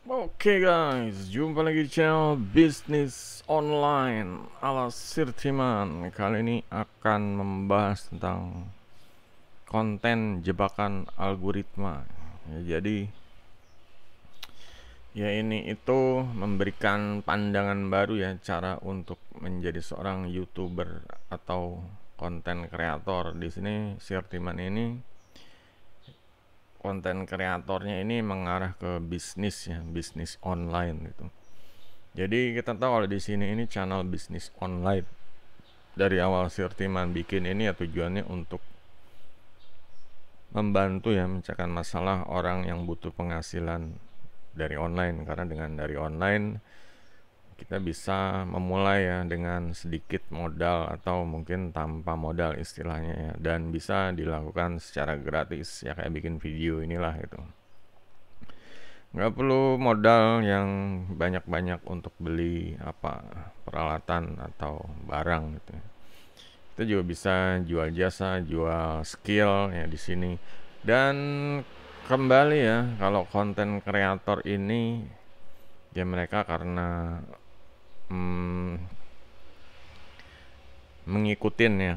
Oke guys, jumpa lagi di channel bisnis online ala Sirtiman. Kali ini akan membahas tentang konten jebakan algoritma. Jadi ya ini itu memberikan pandangan baru ya, cara untuk menjadi seorang YouTuber atau konten kreator. Di sini Sirtiman ini konten kreatornya ini mengarah ke bisnis ya, bisnis online gitu. Jadi kita tahu kalau di sini ini channel bisnis online. Dari awal Sirtiman bikin ini ya tujuannya untuk membantu ya memecahkan masalah orang yang butuh penghasilan dari online, karena dengan dari online kita bisa memulai ya dengan sedikit modal atau mungkin tanpa modal istilahnya ya, dan bisa dilakukan secara gratis ya, kayak bikin video inilah gitu. Nggak perlu modal yang banyak-banyak untuk beli peralatan atau barang gitu. Kita juga bisa jual jasa, jual skill ya di sini. Dan kembali ya, kalau konten kreator ini ya mereka karena mengikutin ya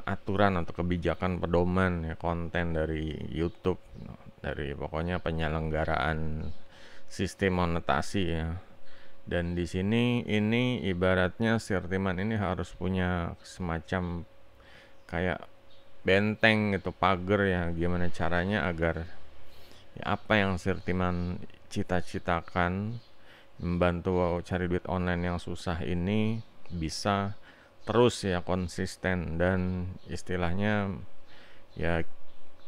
aturan atau kebijakan pedoman ya konten dari YouTube, dari pokoknya penyelenggaraan sistem monetasi ya. Dan di sini ini ibaratnya Sirtiman ini harus punya semacam kayak benteng gitu, pagar ya, gimana caranya agar ya, apa yang Sirtiman cita-citakan membantu cari duit online yang susah ini bisa terus ya konsisten, dan istilahnya ya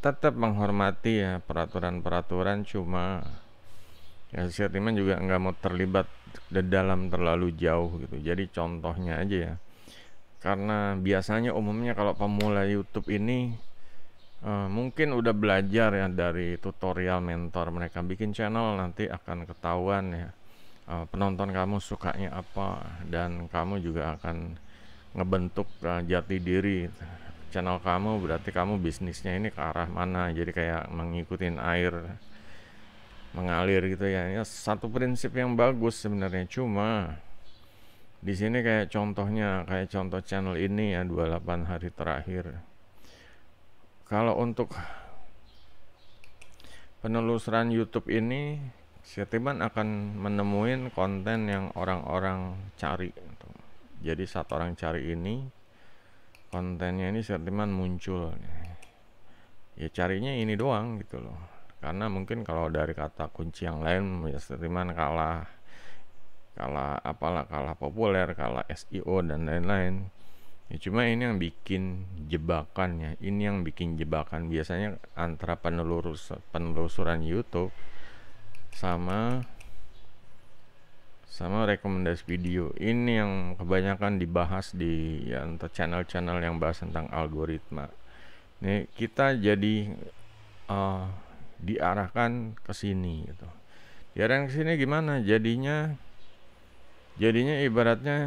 tetap menghormati ya peraturan-peraturan, cuma ya Sirtiman juga nggak mau terlibat di dalam terlalu jauh gitu. Jadi contohnya aja ya, karena biasanya umumnya kalau pemula YouTube ini mungkin udah belajar ya dari tutorial mentor mereka bikin channel, nanti akan ketahuan ya penonton kamu sukanya apa, dan kamu juga akan ngebentuk jati diri channel kamu. Berarti kamu bisnisnya ini ke arah mana, jadi kayak mengikutin air mengalir gitu ya. Ya satu prinsip yang bagus sebenarnya, cuma di sini kayak contohnya kayak contoh channel ini ya, 28 hari terakhir. Kalau untuk penelusuran YouTube ini, Sirtiman akan menemuin konten yang orang-orang cari. Jadi saat orang cari ini, kontennya ini Sirtiman muncul. Ya carinya ini doang gitu loh. Karena mungkin kalau dari kata kunci yang lain ya Sirtiman kalah kalah populer, kalah SEO dan lain-lain. Ya cuma ini yang bikin jebakan ya. Ini yang bikin jebakan biasanya antara penelusuran YouTube sama rekomendasi video. Ini yang kebanyakan dibahas di ya, untuk channel-channel yang bahas tentang algoritma. Nih kita jadi diarahkan ke sini gitu. Diarahkan ke sini gimana? Jadinya ibaratnya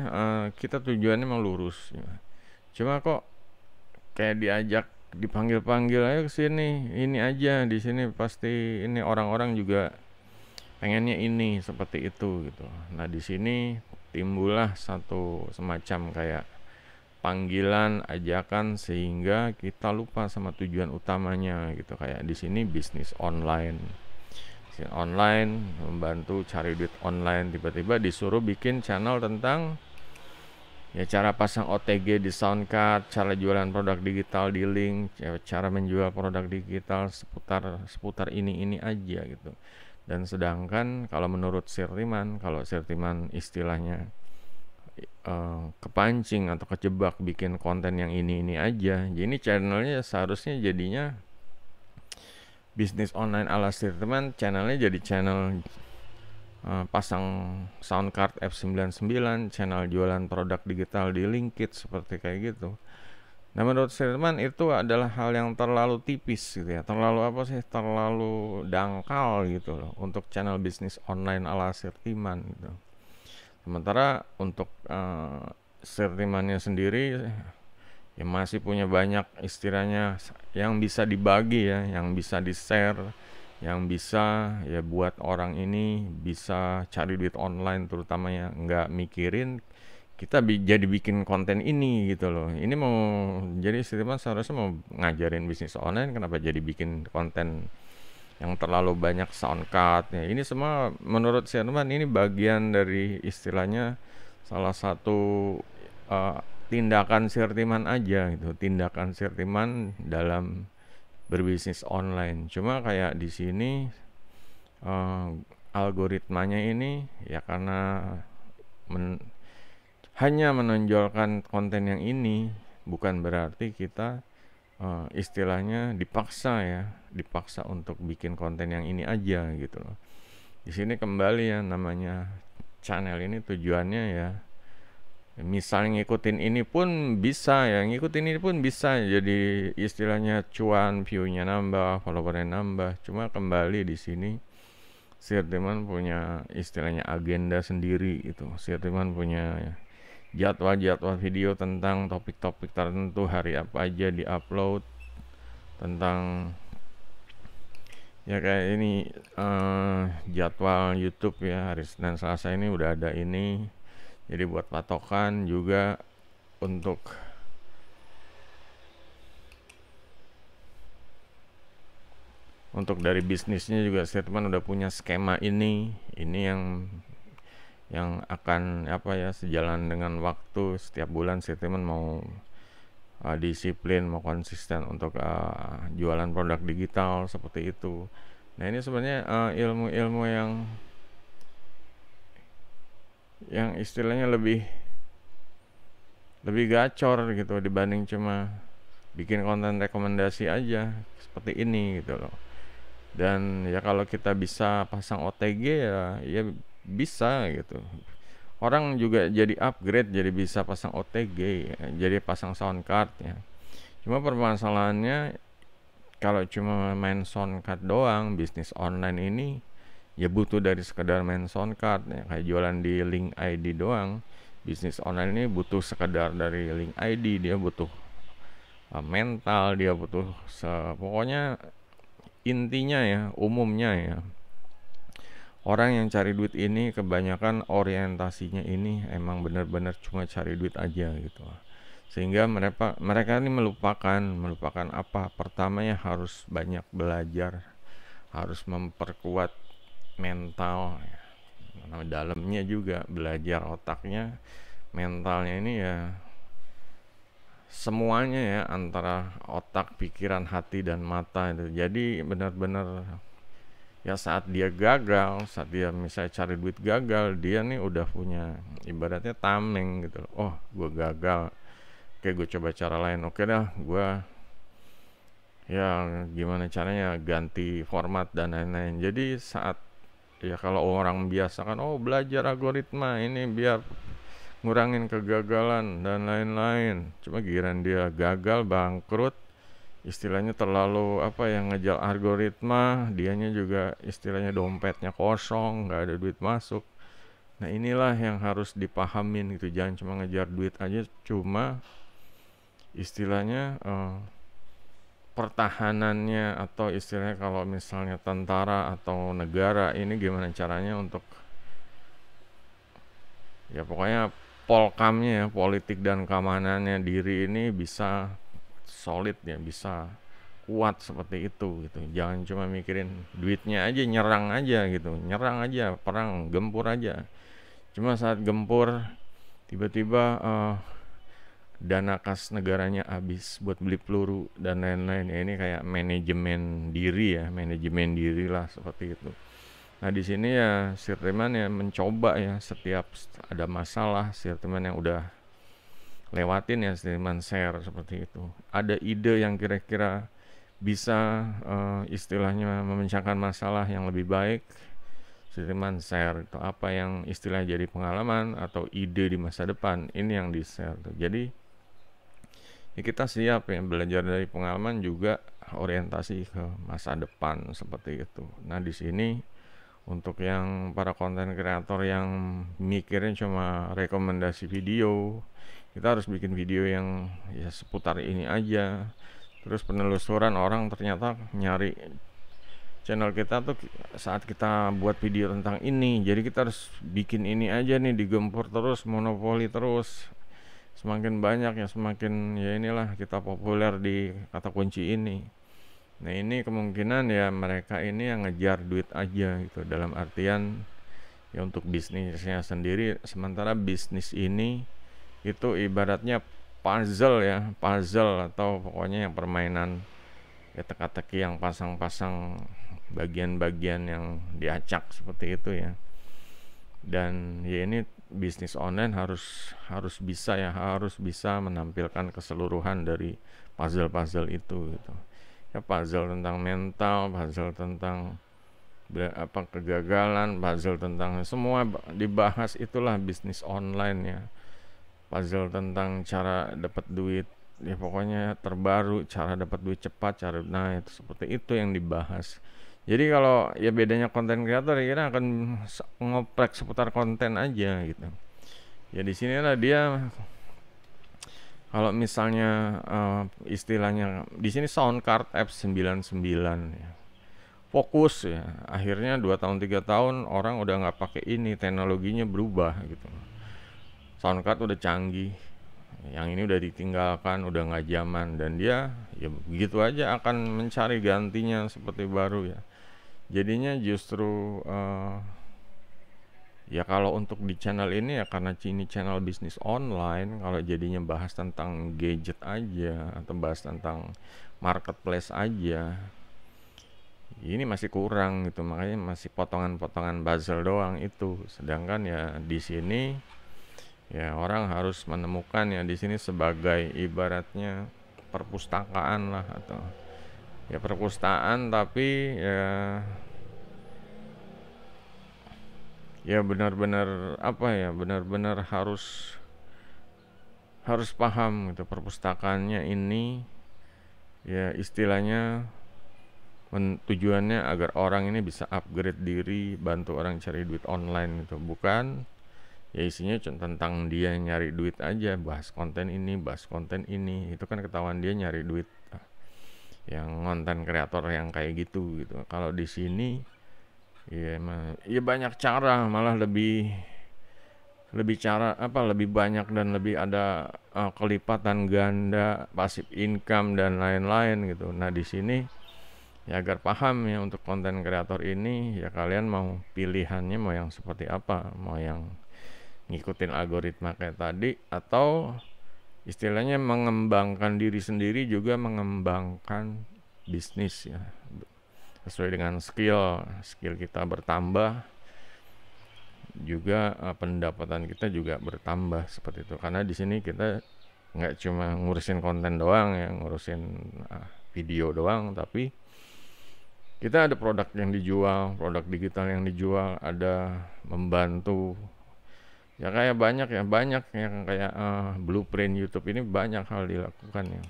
kita tujuannya memang lurus ya. Cuma kok kayak dipanggil-panggil ayo ke sini, ini aja di sini pasti ini orang-orang juga pengennya ini seperti itu gitu. Nah, di sini timbullah satu semacam kayak panggilan, ajakan, sehingga kita lupa sama tujuan utamanya gitu. Kayak di sini bisnis online. Bisnis online membantu cari duit online, tiba-tiba disuruh bikin channel tentang ya cara pasang OTG di Soundcard, cara jualan produk digital di Link, ya, cara menjual produk digital seputar ini aja gitu. Dan sedangkan kalau menurut Sirtiman, kalau Sirtiman istilahnya kepancing atau kejebak bikin konten yang ini aja, jadi ini channelnya seharusnya jadinya bisnis online ala Sirtiman, channelnya jadi channel pasang soundcard F99, channel jualan produk digital di Linkit, seperti kayak gitu. Nah, menurut Sirtiman itu adalah hal yang terlalu tipis gitu ya, terlalu dangkal gitu loh untuk channel bisnis online ala Sirtiman gitu. Sementara untuk Sirtimannya sendiri ya masih punya banyak istilahnya yang bisa dibagi ya, yang bisa di share, yang bisa ya buat orang ini bisa cari duit online, terutama ya nggak mikirin kita jadi bikin konten ini gitu loh. Ini mau jadi Sirman seharusnya mau ngajarin bisnis online, kenapa jadi bikin konten yang terlalu banyak sound cut ya. Ini semua menurut Sirman ini bagian dari istilahnya salah satu eh, tindakan Sirtiman aja gitu, tindakan Sirtiman dalam berbisnis online. Cuma kayak di sini eh, algoritmanya ini ya karena men- hanya menonjolkan konten yang ini, bukan berarti kita istilahnya dipaksa untuk bikin konten yang ini aja gitu loh. Di sini kembali ya, namanya channel ini tujuannya ya misalnya ngikutin ini pun bisa ya, ngikutin ini pun bisa jadi istilahnya cuan, view-nya nambah, follower-nya nambah. Cuma kembali di sini Sirtiman punya istilahnya agenda sendiri gitu. Sirtiman punya jadwal-jadwal video tentang topik-topik tertentu, hari apa aja di-upload, tentang ya kayak ini jadwal YouTube ya, hari Senin Selasa ini udah ada ini. Jadi buat patokan juga untuk dari bisnisnya juga Sirtiman udah punya skema ini yang akan apa ya, sejalan dengan waktu. Setiap bulan Sirtiman mau disiplin, mau konsisten untuk jualan produk digital seperti itu. Nah ini sebenarnya ilmu-ilmu yang istilahnya lebih gacor gitu dibanding cuma bikin konten rekomendasi aja seperti ini gitu loh. Dan ya kalau kita bisa pasang OTG ya bisa gitu. Orang juga jadi upgrade, jadi bisa pasang OTG ya, jadi pasang sound card ya. Cuma permasalahannya kalau cuma main sound card doang, bisnis online ini ya butuh dari sekedar main sound card ya, kayak jualan di link ID doang. Bisnis online ini butuh sekedar dari link ID, dia butuh mental, dia butuh pokoknya intinya ya, umumnya ya, orang yang cari duit ini kebanyakan orientasinya ini emang benar-benar cuma cari duit aja gitu. Sehingga mereka ini melupakan apa? Pertamanya harus banyak belajar, harus memperkuat mental ya. Nah, dalamnya juga belajar otaknya, mentalnya ini ya semuanya ya, antara otak, pikiran, hati dan mata itu. Jadi benar-benar ya saat dia misalnya cari duit gagal, dia nih udah punya ibaratnya tameng gitu loh. Oh, gue gagal, oke gue coba cara lain, oke dah gue ya gimana caranya ganti format dan lain-lain. Jadi saat ya kalau orang biasa kan oh belajar algoritma ini biar ngurangin kegagalan dan lain-lain, cuma giliran dia gagal, bangkrut, istilahnya terlalu apa yang ngejar algoritma, dianya juga istilahnya dompetnya kosong, nggak ada duit masuk. Nah inilah yang harus dipahamin gitu, jangan cuma ngejar duit aja, cuma istilahnya pertahanannya atau istilahnya kalau misalnya tentara atau negara ini gimana caranya untuk ya pokoknya polkamnya ya, politik dan keamanannya diri ini bisa solid ya, bisa kuat seperti itu gitu. Jangan cuma mikirin duitnya aja, nyerang aja, perang, gempur aja. Cuma saat gempur tiba-tiba dana kas negaranya habis buat beli peluru dan lain-lain. Ya ini kayak manajemen diri lah seperti itu. Nah di sini ya Sirtiman ya mencoba ya, setiap ada masalah Sirtiman yang udah lewatin ya Sirtiman share seperti itu. Ada ide yang kira-kira bisa istilahnya memecahkan masalah yang lebih baik, Sirtiman share itu apa yang istilahnya jadi pengalaman atau ide di masa depan, ini yang di share tuh. Jadi ya kita siap ya belajar dari pengalaman juga orientasi ke masa depan seperti itu. Nah di sini untuk yang para konten kreator yang mikirnya cuma rekomendasi video, kita harus bikin video yang ya seputar ini aja. Terus penelusuran orang ternyata nyari channel kita tuh saat kita buat video tentang ini, jadi kita harus bikin ini aja nih, digempur terus, monopoli terus. Semakin banyak ya semakin ya inilah kita populer di kata kunci ini. Nah ini kemungkinan ya mereka ini yang ngejar duit aja gitu, dalam artian ya untuk bisnisnya sendiri, sementara bisnis ini itu ibaratnya puzzle ya, puzzle atau pokoknya yang permainan ya teka-teki yang pasang-pasang bagian-bagian yang diacak seperti itu ya. Dan ya ini bisnis online harus bisa ya, harus bisa menampilkan keseluruhan dari puzzle-puzzle itu gitu. Ya puzzle tentang mental, puzzle tentang kegagalan, puzzle tentang semua dibahas, itulah bisnis online ya. Puzzle tentang cara dapat duit ya, pokoknya terbaru, cara dapat duit cepat, cara nah itu seperti itu yang dibahas. Jadi kalau ya bedanya konten kreator ya kita akan ngoprek seputar konten aja gitu. Ya di sinilah dia kalau misalnya istilahnya di sini soundcard F99 ya. Fokus ya. Akhirnya 2 tahun 3 tahun orang udah nggak pakai ini, teknologinya berubah gitu. Soundcard udah canggih, yang ini udah ditinggalkan, udah nggak zaman, dan dia ya begitu aja akan mencari gantinya seperti baru ya. Jadinya justru ya kalau untuk di channel ini ya karena ini channel bisnis online, kalau jadinya bahas tentang gadget aja atau bahas tentang marketplace aja, ini masih kurang gitu, makanya masih potongan-potongan puzzle doang itu. Sedangkan ya di sini ya orang harus menemukan ya di sini sebagai ibaratnya perpustakaan lah, atau ya perpustakaan tapi ya benar-benar apa ya, benar-benar harus paham gitu perpustakaannya ini ya, istilahnya tujuannya agar orang ini bisa upgrade diri, bantu orang cari duit online gitu, bukan ya isinya tentang dia nyari duit aja, bahas konten ini, bahas konten ini, itu kan ketahuan dia nyari duit, yang konten kreator yang kayak gitu gitu. Kalau di sini ya banyak cara, malah lebih cara lebih banyak dan lebih ada kelipatan ganda pasif income dan lain-lain gitu. Nah di sini ya agar paham ya untuk konten kreator ini ya, kalian mau pilihannya mau yang seperti apa, mau yang ngikutin algoritma kayak tadi, atau istilahnya mengembangkan diri sendiri juga mengembangkan bisnis ya, sesuai dengan skill kita bertambah juga, pendapatan kita juga bertambah seperti itu. Karena di sini kita nggak cuma ngurusin konten doang ya, ngurusin video doang, tapi kita ada produk yang dijual, produk digital yang dijual, ada membantu ya, kayak banyak yang kayak blueprint YouTube ini banyak hal dilakukan ya,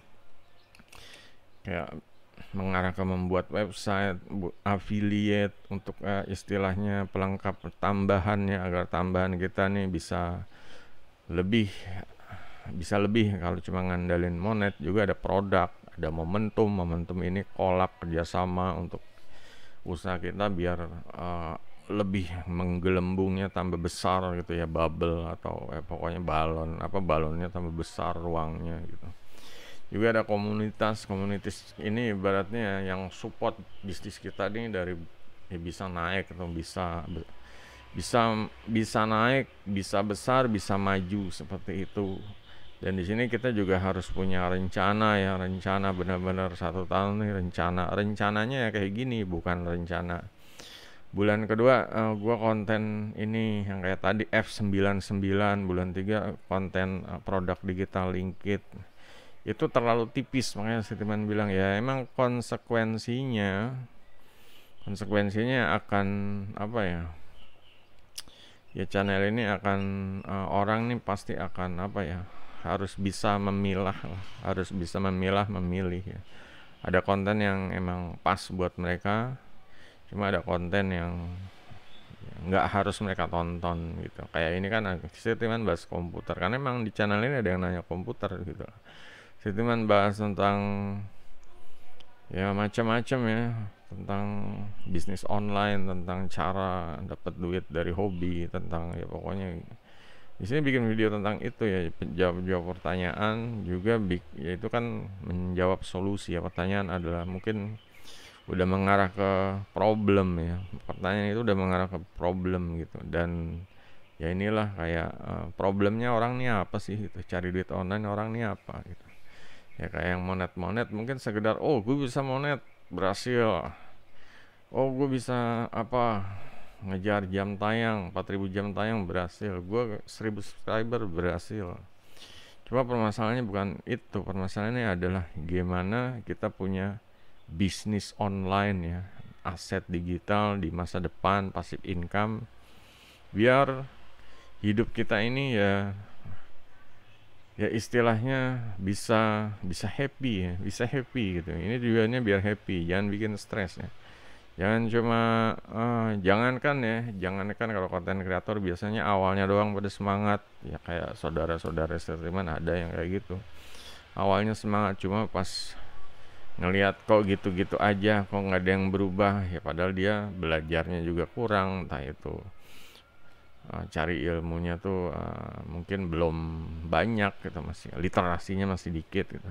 kayak mengarah ke membuat website, affiliate untuk istilahnya pelengkap tambahannya, agar tambahan kita nih bisa lebih kalau cuma ngandalin monet. Juga ada produk, ada momentum ini kolab kerjasama untuk usaha kita biar lebih menggelembungnya tambah besar gitu ya, bubble atau pokoknya balonnya tambah besar ruangnya gitu. Juga ada komunitas ini ibaratnya yang support bisnis kita nih dari ya bisa naik atau bisa naik, bisa besar, bisa maju seperti itu. Dan di sini kita juga harus punya rencana ya, rencana benar-benar 1 tahun nih, rencananya ya kayak gini, bukan rencana bulan kedua gua konten ini yang kayak tadi F99, bulan 3 konten produk digital linkit. Itu terlalu tipis, makanya Setiman bilang ya emang konsekuensinya akan apa ya channel ini akan orang nih pasti akan harus bisa memilih ya. Ada konten yang emang pas buat mereka, cuma ada konten yang nggak harus mereka tonton gitu. Kayak ini kan Setiman bahas komputer, karena emang di channel ini ada yang nanya komputer gitu. Setiman bahas tentang ya macam-macam ya, tentang bisnis online, tentang cara dapat duit dari hobi, tentang ya pokoknya di sini bikin video tentang itu ya, jawab pertanyaan juga, ya itu kan menjawab solusi ya. Pertanyaan adalah mungkin udah mengarah ke problem ya, pertanyaan itu udah mengarah ke problem gitu. Dan ya inilah kayak problemnya orang nih apa sih gitu, cari duit online orang nih apa gitu ya. Kayak yang monet mungkin sekedar, oh gue bisa monet berhasil, oh gue bisa apa, ngejar jam tayang 4000 jam tayang berhasil, gue 1000 subscriber berhasil. Cuma permasalahannya bukan itu, permasalahannya adalah gimana kita punya bisnis online ya, aset digital di masa depan, passive income, biar hidup kita ini ya istilahnya bisa happy ya, bisa happy gitu. Ini tujuannya biar happy, jangan bikin stres ya. Jangan cuma jangankan kalau konten kreator biasanya awalnya doang pada semangat ya, kayak saudara-saudara streamer ada yang kayak gitu. Awalnya semangat, cuma pas ngelihat kok gitu-gitu aja, kok nggak ada yang berubah ya, padahal dia belajarnya juga kurang, entah itu cari ilmunya tuh mungkin belum banyak gitu, masih literasinya masih dikit gitu.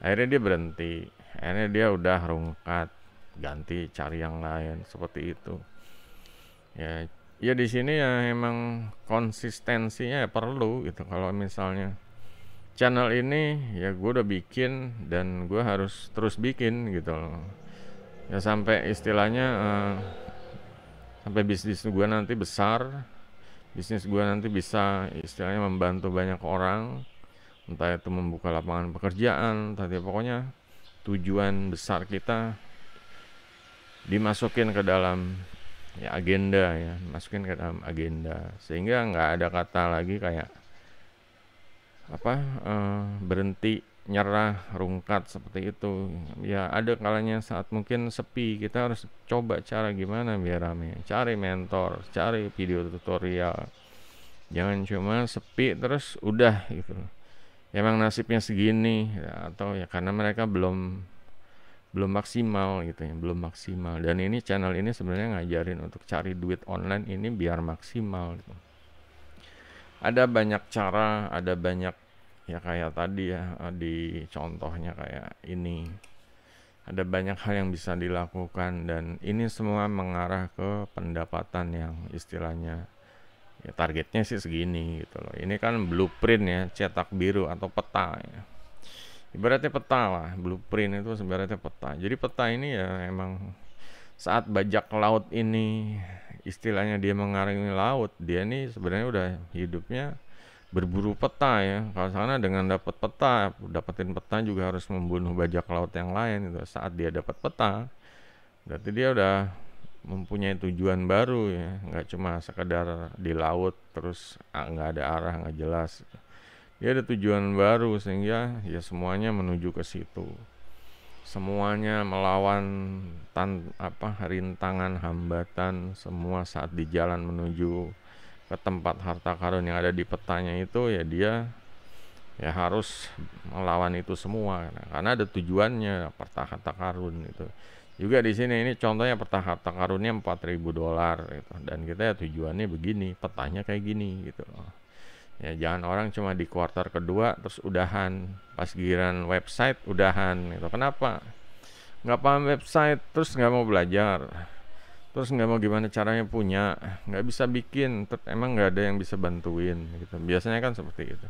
Akhirnya dia berhenti, akhirnya dia udah rungkat, ganti cari yang lain seperti itu. Ya di sini ya emang konsistensinya ya perlu gitu. Kalau misalnya channel ini ya gue udah bikin dan gue harus terus bikin gitu loh. Ya sampai istilahnya sampai bisnis gue nanti besar, bisnis gue nanti bisa istilahnya membantu banyak orang, entah itu membuka lapangan pekerjaan, tadi pokoknya tujuan besar kita dimasukin ke dalam ya agenda ya, masukin ke dalam agenda, sehingga nggak ada kata lagi kayak apa berhenti, nyerah, rungkat seperti itu ya. Ada kalanya saat mungkin sepi, kita harus coba cara gimana biar rame, cari mentor, cari video tutorial, jangan cuma sepi terus udah gitu. Emang nasibnya segini ya, atau ya karena mereka belum maksimal gitu ya, belum maksimal. Dan ini channel ini sebenarnya ngajarin untuk cari duit online ini biar maksimal gitu. Ada banyak cara, ada banyak ya, kayak tadi ya di contohnya kayak ini, ada banyak hal yang bisa dilakukan, dan ini semua mengarah ke pendapatan yang istilahnya ya targetnya sih segini gitu loh. Ini kan blueprint ya, cetak biru atau peta ya, ibaratnya peta lah. Blueprint itu sebenarnya peta. Jadi peta ini ya emang saat bajak laut ini istilahnya dia mengarungi laut, dia ini sebenarnya udah hidupnya berburu peta ya. Kalau sana dengan dapat peta, dapetin peta juga harus membunuh bajak laut yang lain gitu. Saat dia dapat peta, berarti dia udah mempunyai tujuan baru ya, nggak cuma sekedar di laut terus nggak ada arah, nggak jelas. Dia ada tujuan baru, sehingga ya semuanya menuju ke situ. Semuanya melawan rintangan, hambatan, semua saat di jalan menuju ke tempat harta karun yang ada di petanya itu ya, dia ya harus melawan itu semua karena ada tujuannya, harta karun itu. Juga di sini ini contohnya peta harta karunnya $4.000 gitu, dan kita ya tujuannya begini, petanya kayak gini gitu loh. Ya jangan orang cuma di kuartal kedua terus udahan, pas giliran website udahan gitu. Kenapa? Nggak paham website, terus nggak mau belajar, terus nggak mau gimana caranya punya, nggak bisa bikin, emang nggak ada yang bisa bantuin gitu. Biasanya kan seperti itu.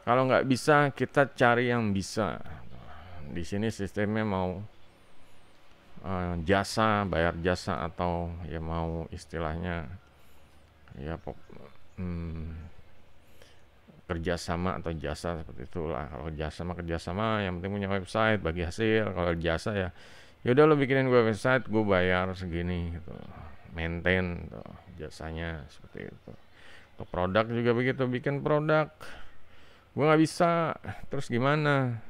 Kalau nggak bisa, kita cari yang bisa. Di sini sistemnya mau jasa, bayar jasa, atau ya mau istilahnya ya kerjasama atau jasa, seperti itulah. Kalau kerjasama yang penting punya website, bagi hasil. Kalau jasa ya yaudah lo bikinin gue website, gue bayar segini gitu, maintain gitu, jasanya seperti itu. Untuk produk juga begitu, bikin produk gue nggak bisa, terus gimana?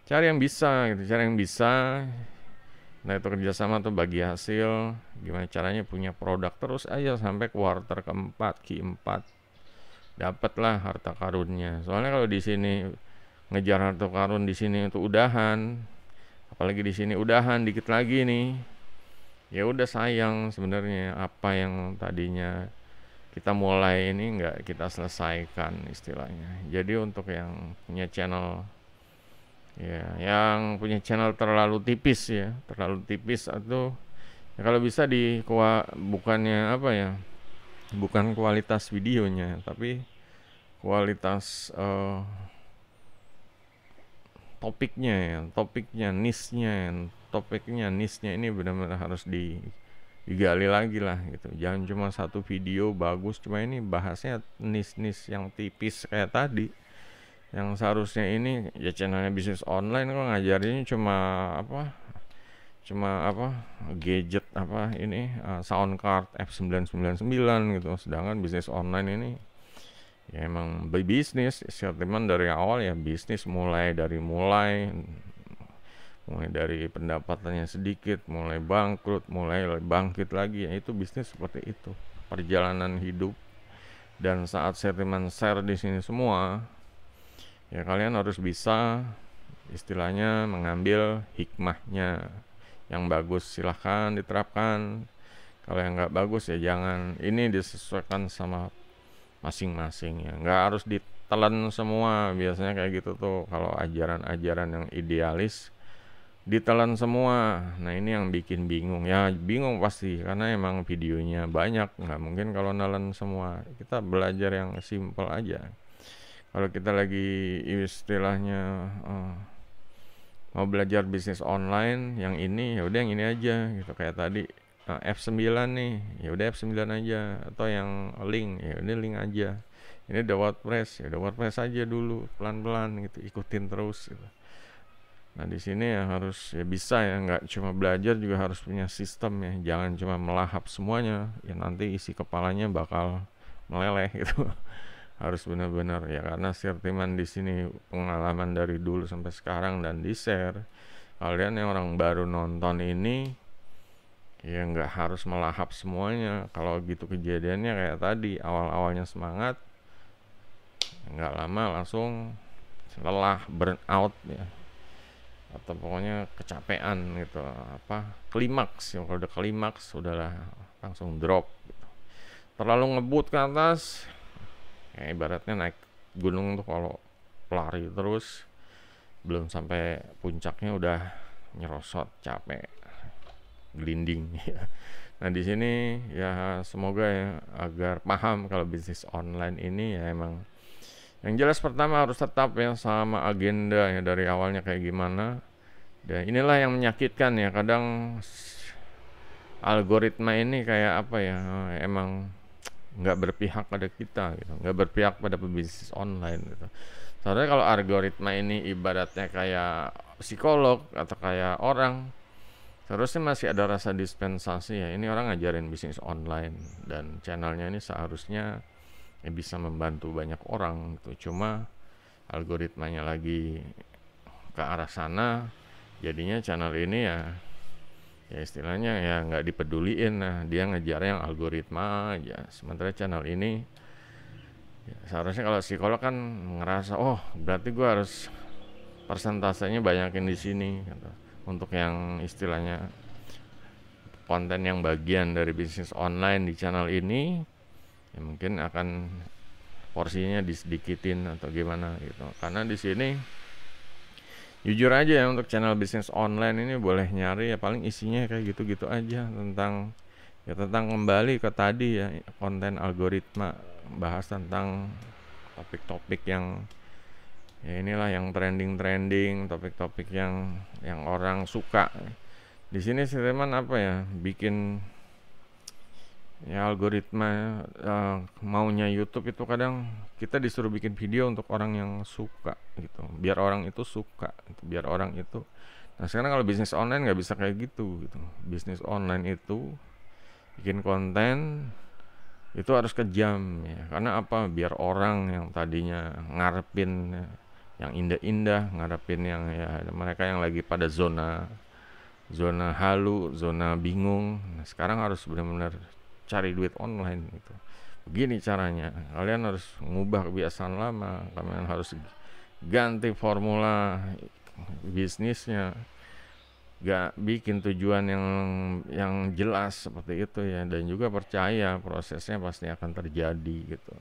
Cari yang bisa gitu, cari yang bisa. Nah itu kerjasama tuh bagi hasil, gimana caranya punya produk terus aja sampai kuartal keempat, Q4 dapatlah harta karunnya. Soalnya kalau di sini ngejar harta karun di sini untuk udahan, apalagi di sini udahan dikit lagi nih, ya udah sayang sebenarnya apa yang tadinya kita mulai ini nggak kita selesaikan istilahnya. Jadi untuk yang punya channel, ya yang punya channel terlalu tipis ya, terlalu tipis atau ya kalau bisa bukannya apa ya, bukan kualitas videonya tapi kualitas topiknya niche-nya ini benar-benar harus digali lagi lah gitu. Jangan cuma satu video bagus, cuma ini bahasnya niche-niche yang tipis kayak tadi. Yang seharusnya ini ya channelnya bisnis online kok ngajarinnya cuma apa gadget apa ini sound card F999 gitu. Sedangkan bisnis online ini ya emang bisnis teman dari awal ya bisnis mulai dari pendapatannya sedikit, mulai bangkrut, mulai bangkit lagi, ya itu bisnis seperti itu, perjalanan hidup. Dan saat teman share di sini semua, ya kalian harus bisa istilahnya mengambil hikmahnya. Yang bagus silahkan diterapkan, kalau yang nggak bagus ya jangan. Ini disesuaikan sama masing-masing ya, nggak harus ditelan semua. Biasanya kayak gitu tuh kalau ajaran-ajaran yang idealis ditelan semua. Nah ini yang bikin bingung ya, bingung pasti karena emang videonya banyak, nggak mungkin kalau nelen semua. Kita belajar yang simple aja. Kalau kita lagi istilahnya mau belajar bisnis online yang ini, ya udah yang ini aja gitu. Kayak tadi F9 nih, ya udah F9 aja, atau yang link, ya udah link aja. Ini udah WordPress, ya udah WordPress aja dulu, pelan-pelan gitu, ikutin terus gitu. Nah di sini ya harus ya bisa ya, nggak cuma belajar, juga harus punya sistem ya. Jangan cuma melahap semuanya, ya nanti isi kepalanya bakal meleleh gitu. Harus benar-benar ya, karena Sirtiman di sini pengalaman dari dulu sampai sekarang dan di share. Kalian yang orang baru nonton ini ya nggak harus melahap semuanya. Kalau gitu kejadiannya kayak tadi, awal-awalnya semangat, nggak lama langsung lelah, burn out ya, atau pokoknya kecapean gitu, klimaks ya. Kalau udah klimaks udahlah langsung drop gitu. Terlalu ngebut ke atas ya ibaratnya naik gunung tuh, kalau lari terus belum sampai puncaknya udah nyerosot, capek, gelinding ya. Nah di sini ya semoga ya agar paham kalau bisnis online ini ya emang yang jelas pertama harus tetap ya sama agenda ya dari awalnya kayak gimana. Dan inilah yang menyakitkan ya, kadang algoritma ini kayak apa ya, emang nggak berpihak pada kita gitu, nggak berpihak pada pebisnis online gitu. Soalnya kalau algoritma ini ibaratnya kayak psikolog atau kayak orang, seharusnya masih ada rasa dispensasi ya. Ini orang ngajarin bisnis online dan channelnya ini seharusnya ya bisa membantu banyak orang gitu. Cuma algoritmanya lagi ke arah sana, jadinya channel ini ya istilahnya ya nggak dipeduliin. Nah dia ngejar yang algoritma aja, sementara channel ini ya, seharusnya kalau psikolog kan ngerasa oh berarti gue harus persentasenya banyakin di sini gitu. Untuk yang istilahnya konten yang bagian dari bisnis online di channel ini ya mungkin akan porsinya disedikitin atau gimana gitu. Karena di sini jujur aja ya, untuk channel bisnis online ini boleh nyari ya paling isinya kayak gitu-gitu aja, tentang kembali ke tadi ya, konten algoritma, bahas tentang topik-topik yang ya inilah yang trending, topik-topik yang orang suka. Di sini sih teman apa ya, bikin ya algoritma maunya YouTube itu kadang kita disuruh bikin video untuk orang yang suka gitu, biar orang itu suka gitu, biar orang itu. Nah sekarang kalau bisnis online nggak bisa kayak gitu. Bisnis online itu bikin konten itu harus kejam ya, karena apa, biar orang yang tadinya ngarepin yang indah-indah, ngarepin yang ya mereka yang lagi pada zona halu, zona bingung, nah sekarang harus benar-benar cari duit online gitu. Begini caranya, kalian harus ngubah kebiasaan lama, kalian harus ganti formula bisnisnya. gak bikin tujuan yang jelas seperti itu ya, dan juga percaya prosesnya pasti akan terjadi gitu.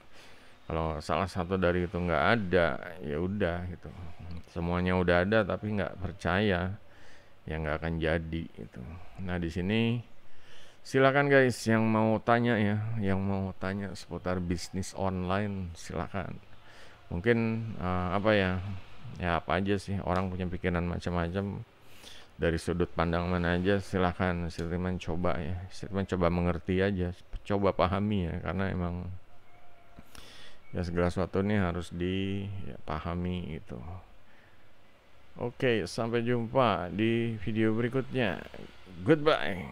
Kalau salah satu dari itu nggak ada, ya udah gitu. Semuanya udah ada tapi nggak percaya, ya nggak akan jadi gitu. Nah di sini silakan guys yang mau tanya ya, yang mau tanya seputar bisnis online silakan. Mungkin apa ya, ya apa aja sih, orang punya pikiran macam-macam, dari sudut pandang mana aja silakan Siltiman coba ya, Siltiman coba mengerti aja, coba pahami ya, karena emang ya segala sesuatu ini harus dipahami gitu. Oke, sampai jumpa di video berikutnya. Goodbye.